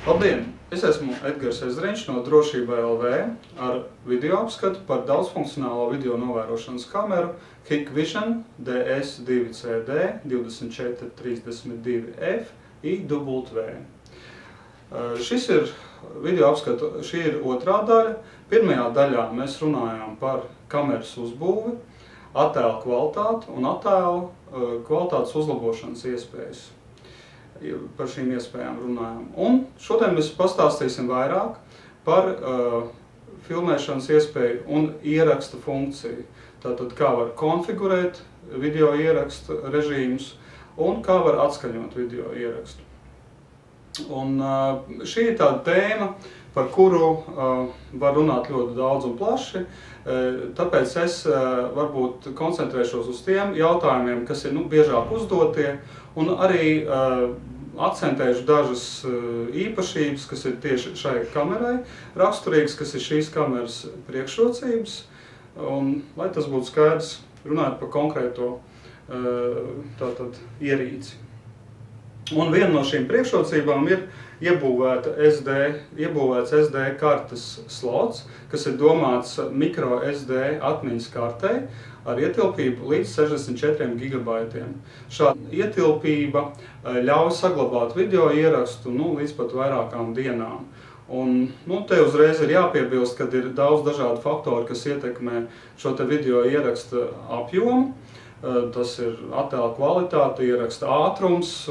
Labdien! Es esmu Edgars Ezriņš no Drošība LV ar video apskatu par daudzfunkcionālo video novērošanas kameru Hikvision DS2CD 2432F IW. Šis ir video apskatu, šī ir otrā daļa. Pirmajā daļā mēs runājām par kameras uzbūvi, attēlu kvalitāti un attēlu kvalitātes uzlabošanas iespējas. Par šīm iespējām runājam. Un šodien mēs pastāstīsim vairāk par filmēšanas iespēju un ieraksta funkciju. Tātad, kā var konfigurēt video ieraksta režīmus un kā var atskaņot video ierakstu. Un šī ir tāda tēma, par kuru var runāt ļoti daudz un plaši, tāpēc es varbūt koncentrēšos uz tiem jautājumiem, kas ir biežāk uzdotie, un arī akcentēšu dažas īpašības, kas ir tieši šai kamerai raksturīgas, kas ir šīs kameras priekšrocības, un lai tas būtu skaidrs, runājot par konkrēto ierīci. Un viena no šīm priekšrocībām ir iebūvēts SD kartes slots, kas ir domāts mikro SD atmiņas kartei ar ietilpību līdz 64 GB. Šāda ietilpība ļauj saglabāt video ierakstu līdz pat vairākām dienām. Un te uzreiz ir jāpiebilst, ka ir daudz dažādu faktoru, kas ietekmē šo video ieraksta apjomu. Tas ir attēla kvalitāte, ieraksta ātrums,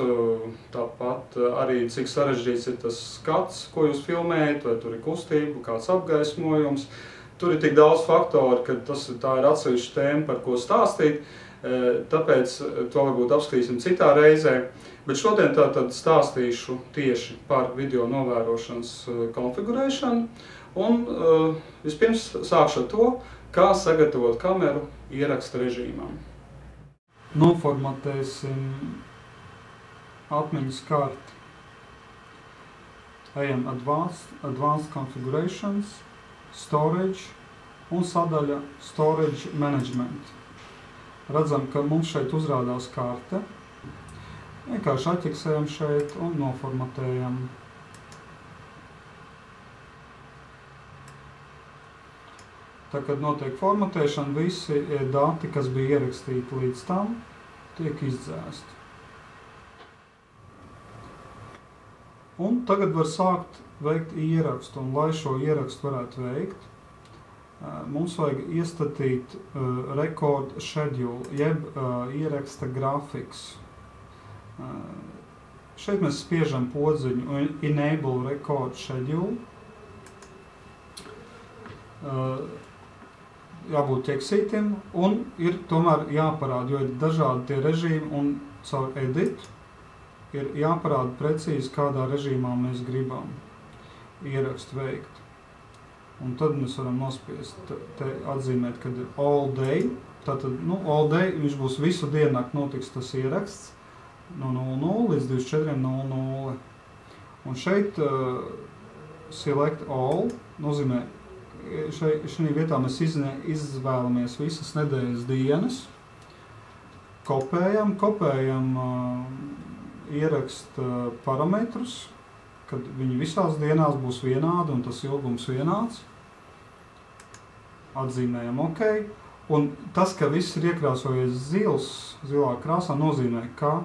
tāpat arī cik sarežģīts ir tas skats, ko jūs filmējat, vai tur ir kustība, kāds apgaismojums. Tur ir tik daudz faktoru, ka tā ir atsevišķa tēma, par ko stāstīt, tāpēc to varbūt apskatīsim citā reizē. Bet šodien tātad stāstīšu tieši par video novērošanas konfigurēšanu, un vispirms sākšu ar to, kā sagatavot kameru ieraksta režīmām. Noformatēsim atmiņas karti. Ejam Advanced Configurations, Storage un sadaļa Storage Management. Redzam, ka mums šeit uzrādās karte. Vienkārši atķeksējam šeit un noformatējam. Tā, kad notiek formatēšana, visi dati, kas bija ierakstīti līdz tam, tiek izdzēsti. Un tagad var sākt veikt ierakstu, un lai šo ierakstu varētu veikt, mums vajag iestatīt record schedule, jeb ieraksta grafiks. Šeit mēs spiežam podziņu Enable Record Schedule. Jābūt ķeksītiem, un ir tomēr jāparāda, jo ir dažādi tie režīmi, un caur Edit ir jāparāda precīzi, kādā režīmā mēs gribam ierakstu veikt. Un tad mēs varam nospiest, te atzīmēt, kad ir all day, tātad, all day, viņš būs visu diennakt notiks tas ieraksts, no 00 līdz 24:00. Un šeit select all nozīmē, šajā vietā mēs izvēlamies visas nedēļas dienas, kopējam ieraksta parametrus, kad viņi visās dienās būs vienādi un tas ilgums vienāds. Atzīmējam OK. Un tas, ka viss ir iekrāsojies zilā krāsā, nozīmē, ka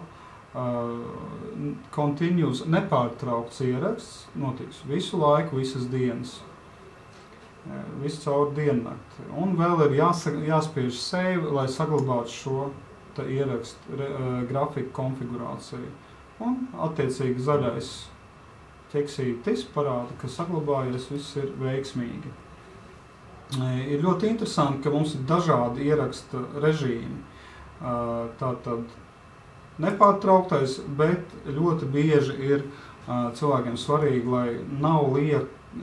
continuous nepārtraukts ieraksts notiks visu laiku, visas dienas. Visu caur diennakti. Un vēl ir jāspiež save, lai saglabātu šo ierakstu grafiku konfigurāciju. Un attiecīgi zaļais ķeksītis parāda, ka saglabājies, viss ir veiksmīgi. Ir ļoti interesanti, ka mums ir dažādi ieraksta režīmi. Tātad nepārtrauktais, bet ļoti bieži ir cilvēkiem svarīgi, lai nav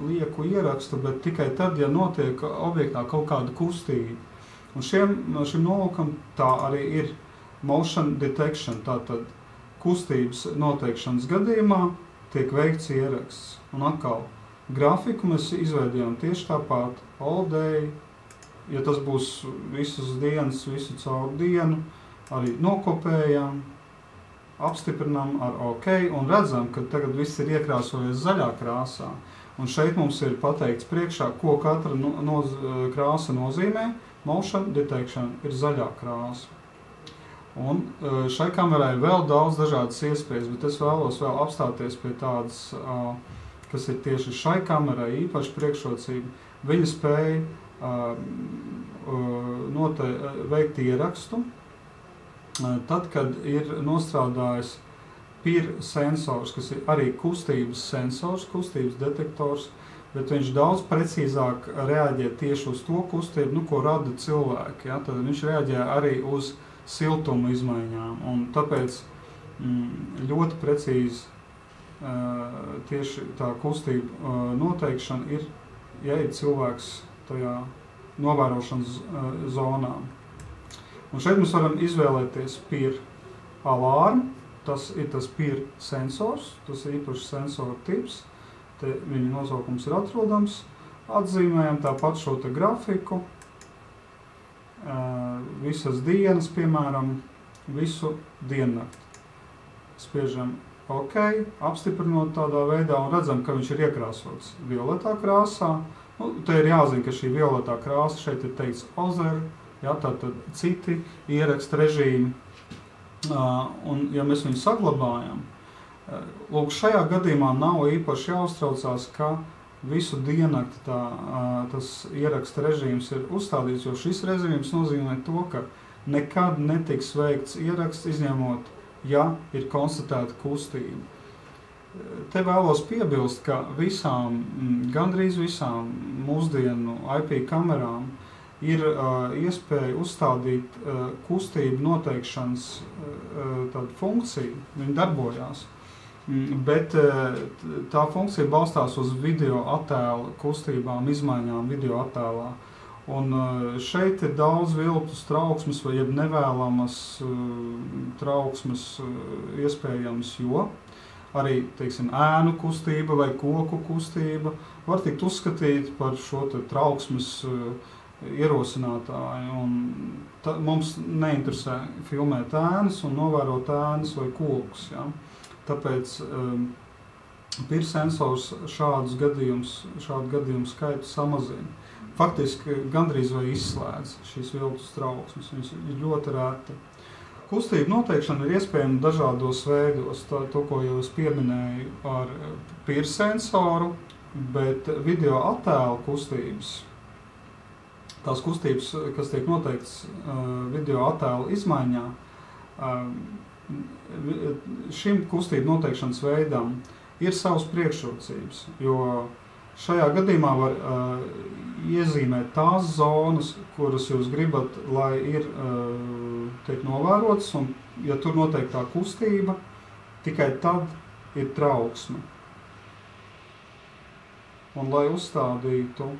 lieku ierakstu, bet tikai tad, ja notiek objektā kaut kāda kustība. Un šim nolūkam tā arī ir motion detection, tātad kustības noteikšanas gadījumā tiek veikts ieraksts. Un atkal, grafiku mēs izveidojam tieši tāpat, all day, ja tas būs visas dienas, visu caur dienu, arī nokopējam, apstiprinām ar OK un redzam, ka tagad viss ir iekrāsojies zaļā krāsā. Un šeit mums ir pateikts priekšā, ko katra krāsa nozīmē. Motion detection ir zaļā krāsa. Un šai kamerai vēl daudz dažādas iespējas, bet es vēlos vēl apstāties pie tādas, kas ir tieši šai kamerai īpaši priekšrocība. Viņa spēja veikt ierakstu, tad, kad ir nostrādājis PIR sensors, kas ir arī kustības sensors, kustības detektors, bet viņš daudz precīzāk reaģē tieši uz to kustību, ko rada cilvēki. Ja? Tad viņš reaģē arī uz siltuma izmaiņām, un tāpēc ļoti precīzi tieši tā kustība noteikšana ir, ja ir cilvēks tajā novērošanas zonā. Un šeit mēs varam izvēlēties PIR alarmu, tas ir tas PIR sensors, tas ir īpašs sensora tips, te viņa nosaukums ir atrodams, atzīmējam tāpat šo te grafiku, visas dienas, piemēram, visu diennakti. Spiežam OK, apstiprinot tādā veidā un redzam, ka viņš ir iekrāsots violetā krāsā. Te ir jāzina, ka šī violetā krāsa šeit ir teikts other, ja, tātad citi ieraksta režīmi. Un ja mēs viņu saglabājam, lūk, šajā gadījumā nav īpaši jāuztraucās, ka visu diennakti tas ieraksta režīms ir uzstādīts, jo šis režīms nozīmē to, ka nekad netiks veikts ieraksts, izņemot, ja ir konstatēta kustība. Te vēlos piebilst, ka gandrīz visām mūsdienu IP kamerām ir iespēja uzstādīt kustību noteikšanas tādu funkciju, viņi darbojās. Bet tā funkcija balstās uz video attēla kustībām, izmaiņām video attēlā. Un šeit ir daudz viltus trauksmes vai jeb nevēlamas trauksmes iespējams, jo arī, teiksim, ēnu kustība vai koku kustība var tikt uzskatīt par šo te trauksmes ierosinātāju. Un mums neinteresē filmēt ēnas un novērot ēnas vai kokus. Ja? Tāpēc PIR sensors šādu gadījumu skaitu samazina. Faktiski gandrīz vai izslēdz šīs viltus trauksmes, viņas ir ļoti rēti. Kustība noteikšana ir iespējama dažādos veidos, to, ko jau es pieminēju ar PIR sensoru, bet video attēla kustības, tās kustības, kas tiek noteikts video attēla izmaiņā, šim kustību noteikšanas veidam ir savas priekšrocības, jo šajā gadījumā var iezīmēt tās zonas, kuras jūs gribat, lai tiek novērotas, un ja tur notiek tā kustība, tikai tad ir trauksme. Un lai uzstādītu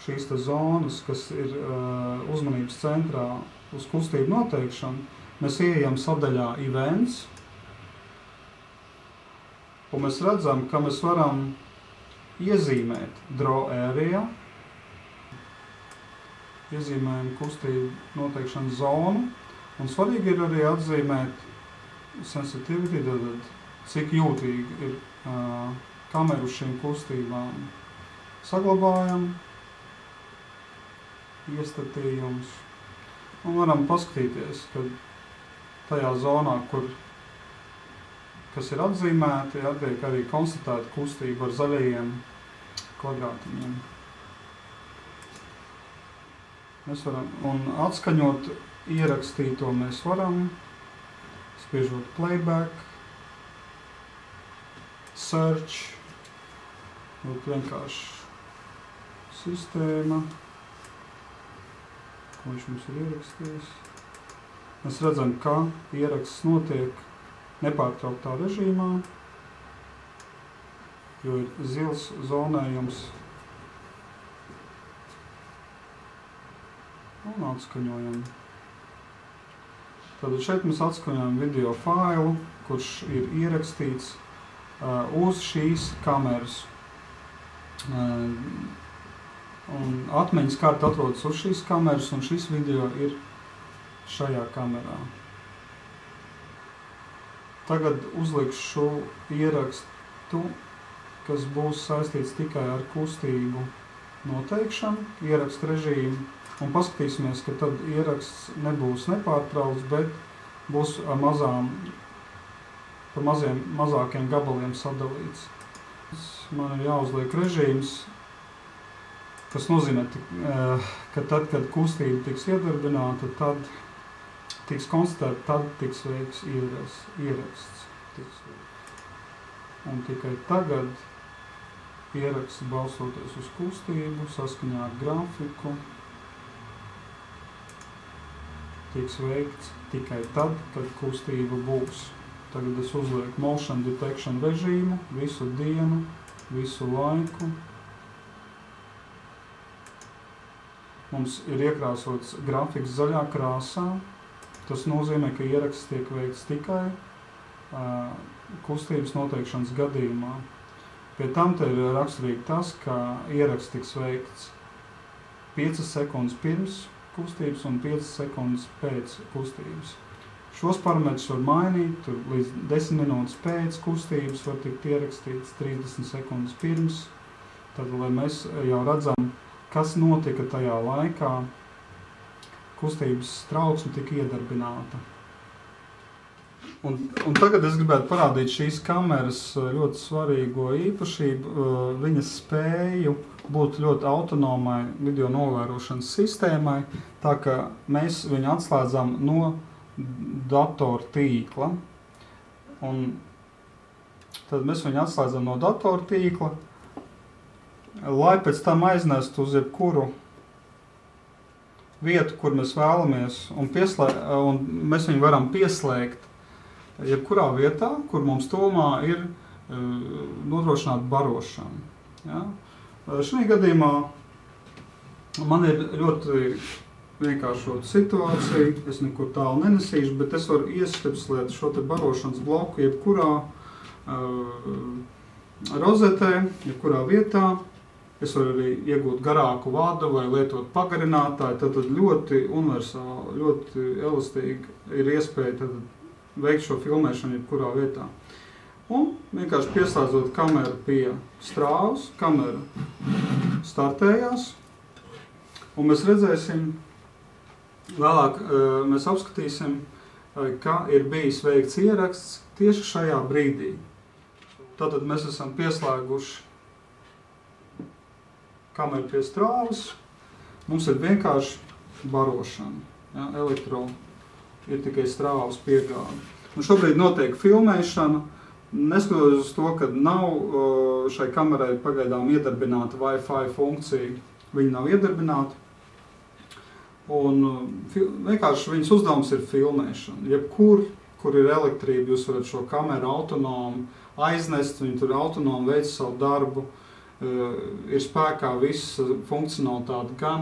šīs zonas, kas ir uzmanības centrā uz kustību noteikšanu, mēs ieejam sadaļā Events, un mēs redzam, ka mēs varam iezīmēt Draw Area, iezīmējam kustību noteikšanas zonu, un svarīgi ir arī atzīmēt sensitivity, tad cik jūtīgi ir kameru šīm kustībām. Saglabājam iestatījums un varam paskatīties, ka tajā zonā, kas ir atzīmēti, tiek arī konstatēta kustība ar zaļajiem kvadrātiņiem. Mēs varam, un atskaņot ierakstīto mēs varam, spiežot playback, search, vienkārši sistēma, ko viņš mums ir ierakstījis. Mēs redzam, ka ieraksts notiek nepārtrauktā režīmā, jo ir zils zonējums un atskaņojam. Tad šeit mēs atskaņojam video failu, kurš ir ierakstīts uz šīs kameras. Un atmiņas karta atrodas uz šīs kameras, un šis video ir šajā kamerā. tagad uzlikšu ierakstu, kas būs saistīts tikai ar kustību noteikšanu, ierakstu režīmu, un paskatīsimies, ka tad ieraksts nebūs nepārtraukts, bet būs ar mazākiem gabaliem sadalīts. Man ir jāuzliek režīms, kas nozīmē, ka tad, kad kustība tiks iedarbināta, tad tiks konstatēta, tad tiks veikts ieraksts. Un tikai tagad ieraksts balstoties uz kustību, saskaņā ar grafiku, tiks veikts tikai tad, kad kustība būs. Tagad es uzlieku motion detection režīmu, visu dienu, visu laiku. Mums ir iekrāsots grafiks zaļā krāsā. Tas nozīmē, ka ieraksts tiek veikts tikai kustības noteikšanas gadījumā. Pie tam te ir raksturīgi tas, ka ieraksts tiks veikts 5 sekundes pirms kustības un 5 sekundes pēc kustības. Šos parametrus var mainīt, līdz 10 minūtes pēc kustības var tikt ierakstīts 30 sekundes pirms. Tad, lai mēs jau redzam, kas notika tajā laikā, kustības trauksme tika iedarbināta. Un tagad es gribētu parādīt šīs kameras ļoti svarīgo īpašību, viņas spēju būt ļoti autonomai video novērošanas sistēmai, tā ka mēs viņu atslēdzam no datora tīkla. Un tad mēs viņu atslēdzam no datora tīkla, lai pēc tam aiznestu uz jebkuru vietu, kur mēs vēlamies, un mēs viņu varam pieslēgt jebkurā vietā, kur mums tomā ir nodrošināta barošana. Ja? Šajā gadījumā man ir ļoti vienkāršota situācija, es nekur tālu nenesīšu, bet es varu ieskapslēt šo te barošanas bloku jebkurā rozetē, jebkurā vietā. Es varu arī iegūt garāku vadu vai lietot pagarinātāju, tad ļoti universāli, ļoti elastīgi ir iespēja veikt šo filmēšanu jebkurā vietā. Un vienkārši pieslēdzot kameru pie strāvas, kamera startējās, un mēs redzēsim, vēlāk mēs apskatīsim, ka ir bijis veikts ieraksts tieši šajā brīdī. Tātad mēs esam pieslēguši kameru pie strāvas, mums ir vienkārši barošana, ja, ir tikai strāvas piegāde. Un šobrīd notiek filmēšana, neskatoties uz to, ka nav šai kamerai pagaidām iedarbināta Wi-Fi funkcija, viņa nav iedarbināta. Un vienkārši viņas uzdevums ir filmēšana. Jebkur, kur ir elektrība, jūs varat šo kameru autonomi aiznest, viņi tur autonomi veic savu darbu, ir spēkā visa funkcionalitāte, gan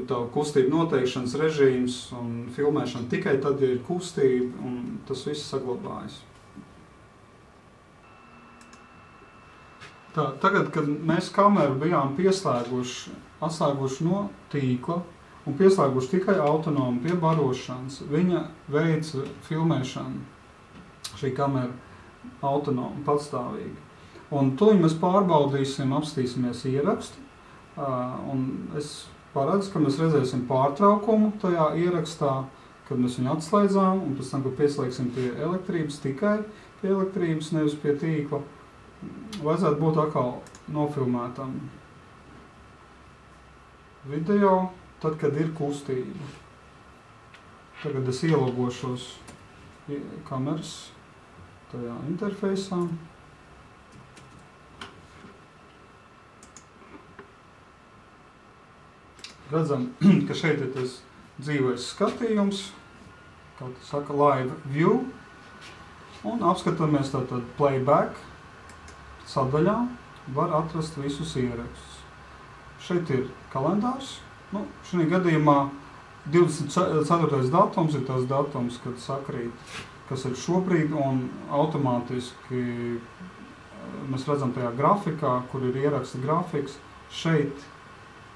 tā kustība noteikšanas režīms un filmēšana tikai tad, ja ir kustība, un tas viss saglabājas. Tā, tagad, kad mēs kameru bijām atslēguši no tīkla un pieslēguši tikai autonomi pie barošanas, viņa veica filmēšanu šī kamera autonomi, patstāvīgi. Un to mēs pārbaudīsim, apstīsimies ierakstu, un es paredzu, ka mēs redzēsim pārtraukumu tajā ierakstā, kad mēs viņu atslēdzām, un pēc tam, kad pieslēgsim pie elektrības, tikai pie elektrības, nevis pie tīkla, vajadzētu būt atkal nofilmētam video, tad, kad ir kustība. Tagad es ielogošos kameras tajā interfeisā. Redzam, ka šeit ir tas dzīvais skatījums, kā tas saka, live view, un apskatāmies tātad playback sadaļā, var atrast visus ierakstus. Šeit ir kalendārs, šajā gadījumā 24. datums ir tas datums, kad sakrīt, kas ir šobrīd, un automātiski mēs redzam tajā grafikā, kur ir ieraksta grafiks, šeit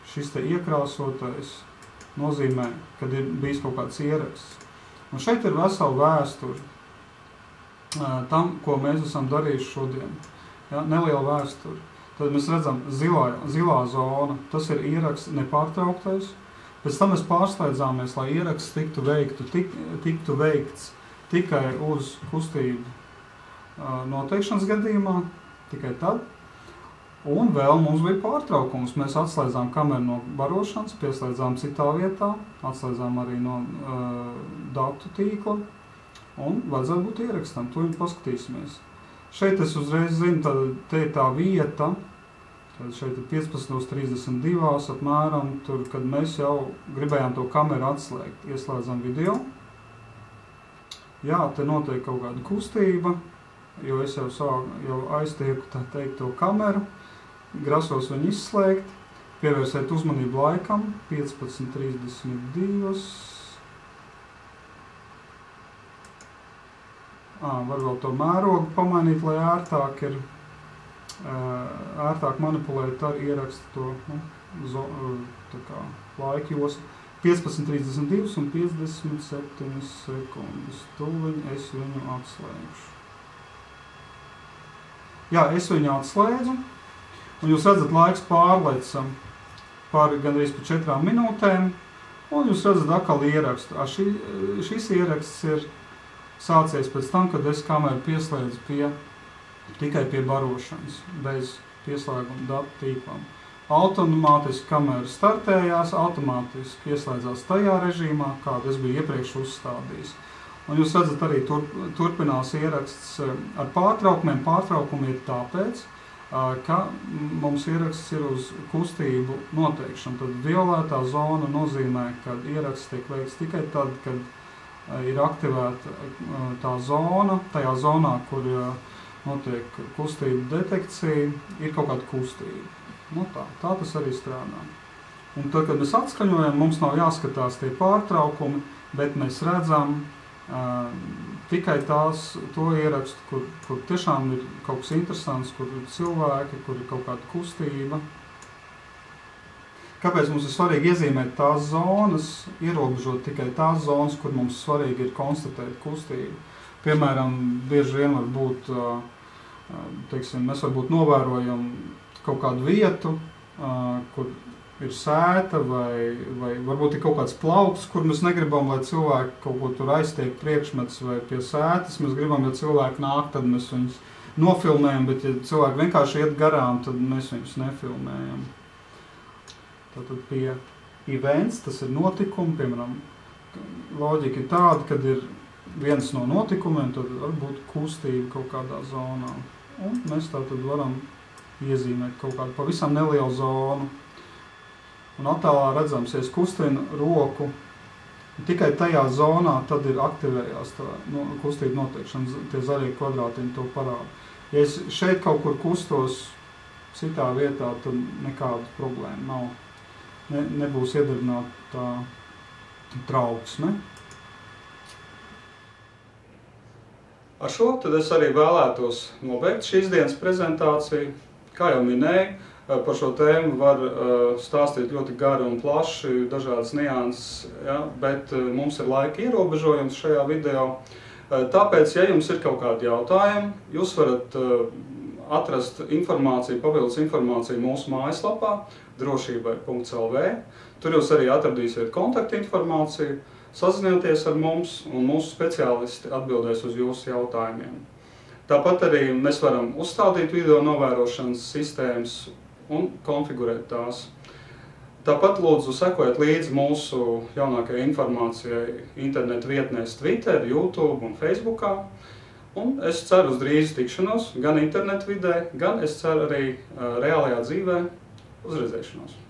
šis te iekrāsotais nozīmē, kad ir bijis kaut kāds ieraksts. Un šeit ir vesela vēsture. tam, ko mēs esam darījuši šodien. Ja, neliela vēsture. Tad mēs redzam zilā zona, tas ir ieraksts nepārtrauktais. Pēc tam mēs pārslēdzāmies, lai ieraksts tiktu veikts tikai uz kustību noteikšanas gadījumā, tikai tad. Un vēl mums bija pārtraukums. Mēs atslēdzām kameru no barošanas, pieslēdzām citā vietā, atslēdzām arī no datu tīkla un vajadzētu būt ierakstam. To viņi paskatīsimies. Šeit es uzreiz zinu, tad te ir tā vieta, tad šeit ir 15:32 apmēram, tur, kad mēs jau gribējām to kameru atslēgt. Ieslēdzam video. Jā, te notiek kaut kāda kustība, jo es jau aiztieku, tā teikt, to kameru. Grasos viņu izslēgt, pievērsiet uzmanību laikam, 15:32. Var vēl to mērogu pamainīt, lai ērtāk manipulēt ar ierakstu to laika jostu. 15:32 un 57 sekundes. Tūliņ es viņu atslēgšu. Jā, es viņu atslēdzu. Un jūs redzat, laiks pārlecam gandrīz pa 4 minūtēm, un jūs redzat atkal ierakstu. Šis ieraksts ir sācies pēc tam, kad es kameru pieslēdzu tikai pie barošanas, bez pieslēguma datu tīklam. Automātiski kamera startējās, automātiski ieslēdzās tajā režīmā, kādu es biju iepriekš uzstādījis. Un jūs redzat, arī turpinās ieraksts ar pārtraukumiem. Pārtraukumi ir tāpēc, ka mums ieraksts ir uz kustību noteikšanu. Tad violetā zona nozīmē, ka ieraksts tiek veikts tikai tad, kad ir aktivēta tā zona, tajā zonā, kur notiek kustību detekcija, ir kaut kāda kustība. Tā tas arī strādā. Un tad, kad mēs atskaņojam, mums nav jāskatās tie pārtraukumi, bet mēs redzam tikai to ierakstu, kur tiešām ir kaut kas interesants, kur ir cilvēki, kur ir kaut kāda kustība. Kāpēc mums ir svarīgi iezīmēt tās zonas, ierobežot tikai tās zonas, kur mums svarīgi ir konstatēt kustību? Piemēram, bieži vien var būt, mēs varbūt novērojam kaut kādu vietu, kur ir sēta vai varbūt ir kaut kāds plauks, kur mēs negribam, lai cilvēki kaut ko tur aiztiek priekšmets vai pie sētas. Mēs gribam, ja cilvēki nāk, tad mēs viņus nofilmējam, bet ja cilvēki vienkārši iet garām, tad mēs viņus nefilmējam. Tātad pie events, tas ir notikumi, piemēram, loģika ir tāda, kad ir viens no notikumiem, tad var būt kustība kaut kādā zonā. Un mēs tātad varam iezīmēt kaut kādu pavisam nelielu zonu. Un attēlā redzams, ja es kustinu roku, tikai tajā zonā tad ir aktivējās tā kustība noteikšana, tie zaļie kvadrātiņi to parāda. Ja es šeit kaut kur kustos citā vietā, tad nekāda problēma nav. Nebūs iedarbināta tā trauksme. Ar šo tad es arī vēlētos nobeigt šīs dienas prezentāciju. Kā jau minēju, par šo tēmu var stāstīt ļoti gari un plaši, dažādas nianses, ja, bet mums ir laika ierobežojums šajā video. Tāpēc, ja jums ir kaut kādi jautājumi, jūs varat atrast informāciju, papildus informāciju mūsu mājaslapā drošībai.lv. Tur jūs arī atradīsiet kontaktinformāciju, sazinieties ar mums un mūsu speciālisti atbildēs uz jūsu jautājumiem. Tāpat arī mēs varam uzstādīt video novērošanas sistēmas un konfigurēt tās. Tāpat lūdzu sekojiet līdzi mūsu jaunākajai informācijai internetu vietnēs Twitter, YouTube un Facebookā. Un es ceru uz drīzu tikšanos gan internetu vidē, gan es ceru arī reālajā dzīvē uz redzēšanos.